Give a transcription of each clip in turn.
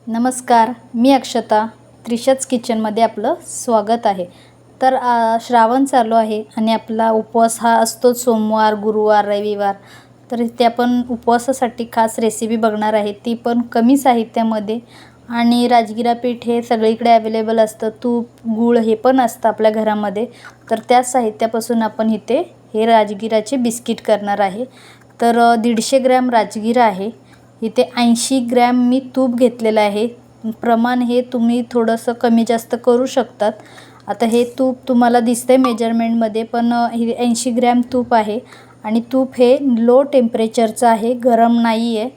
नमस्कार, मी अक्षता. त्रिशाच किचनमध्ये आपलं स्वागत आहे. तर श्रावण चालू आहे आणि आपला उपवास हा असतो सोमवार, गुरुवार, रविवार. तर इथे आपण उपवासासाठी खास रेसिपी बघणार आहे, ती पण कमी साहित्यामध्ये. आणि राजगिरा पीठ हे सगळीकडे अवेलेबल असतं, तूप, गूळ हे पण असतं आपल्या घरामध्ये. तर त्याच साहित्यापासून आपण इथे हे राजगिराचे बिस्किट करणार आहे. तर 150 ग्रॅम राजगिरा आहे. इथे 80 ग्रॅम मी तूप घेतलेलं आहे. प्रमाण हे तुम्ही थोडंसं कमी जास्त करू शकतात. आता हे तूप तुम्हाला दिसतंय मेजरमेंटमध्ये, पण हे 80 ग्रॅम तूप आहे. आणि तूप हे लो टेम्परेचरचं आहे, गरम नाही आहे,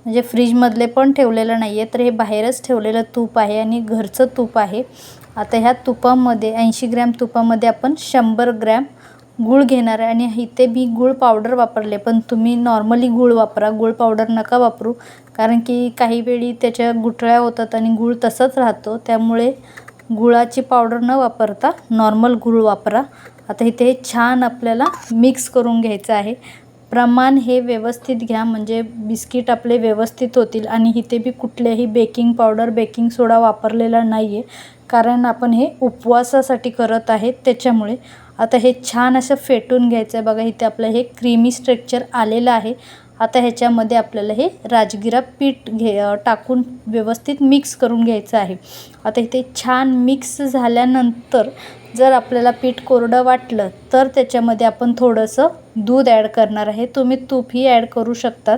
म्हणजे फ्रीजमधले पण ठेवलेलं नाही आहे. तर हे बाहेरच ठेवलेलं तूप आहे आणि घरचं तूप आहे. आता ह्या तुपामध्ये 80 ग्रॅम तुपामध्ये आपण 100 ग्रॅम गूळ घेणार आहे. आणि इथे मी गूळ पावडर वापरले, पण तुम्ही नॉर्मली गूळ वापरा, गूळ पावडर नका वापरू. कारण की काही वेळी त्याच्या गुठळ्या होतात आणि गूळ तसंच राहतो. त्यामुळे गुळाची पावडर न वापरता नॉर्मल गूळ वापरा. आता इथे छान आपल्याला मिक्स करून घ्यायचं आहे. प्रमाण हे व्यवस्थित घ्या, म्हणजे बिस्किट आपले व्यवस्थित होतील. आणि इथे बी कुठल्याही बेकिंग पावडर, बेकिंग सोडा वापरलेला नाही आहे, कारण आपण हे उपवासासाठी करत आहेत त्याच्यामुळे. आता हे छान असं फेटून घ्यायचं आहे. बघा इथे आपलं हे क्रीमी स्ट्रक्चर आलेलं आहे. आता ह्याच्यामध्ये आपल्याला हे राजगिरा पीठ टाकून व्यवस्थित मिक्स करून घ्यायचं आहे. आता इथे छान मिक्स झाल्यानंतर जर आपल्याला पीठ कोरडं वाटलं तर त्याच्यामध्ये आपण थोडंसं दूध ॲड करणार आहे. तुम्ही तूपही ॲड करू शकतात.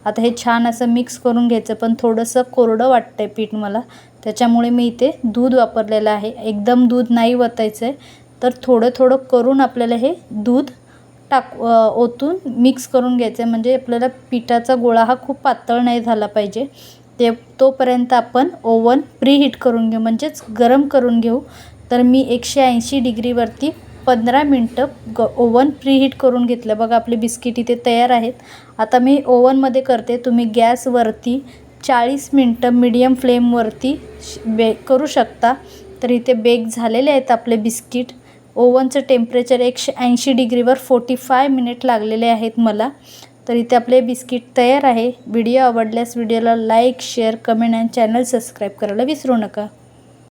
आता हे छान असं मिक्स करून घ्यायचं, पण थोडंसं कोरडं वाटतं आहे पीठ मला, त्याच्यामुळे मी इथे दूध वापरलेलं आहे. एकदम दूध नाही ओतायचं आहे, तर थोडं थोडं करून आपल्याला हे दूध ओतून मिक्स करून घ्यायचं आहे. म्हणजे आपल्याला पिठाचा गोळा हा खूप पातळ नाही झाला पाहिजे. तोपर्यंत आपण ओव्हन प्रीहीट करून घेऊ, म्हणजेच गरम करून घेऊ. तर मी 180 डिग्रीवरती 15 मिनटं ओव्हन प्रीहीट करून घेतलं. बघा आपले बिस्किट इथे तयार आहेत. आता मी ओव्हनमध्ये करते, तुम्ही गॅसवरती 40 मिनटं मीडियम फ्लेमवरती बेक करू शकता. तर इथे बेक झालेले आहेत आपले बिस्किट. ओव्हनचं टेम्परेचर 180 डिग्रीवर 45 मिनिट लागलेले आहेत मला. तर इथे आपले बिस्किट तयार आहे. व्हिडिओ आवडल्यास व्हिडिओला लाईक, शेअर, कमेंट आणि चॅनल सबस्क्राईब करायला विसरू नका.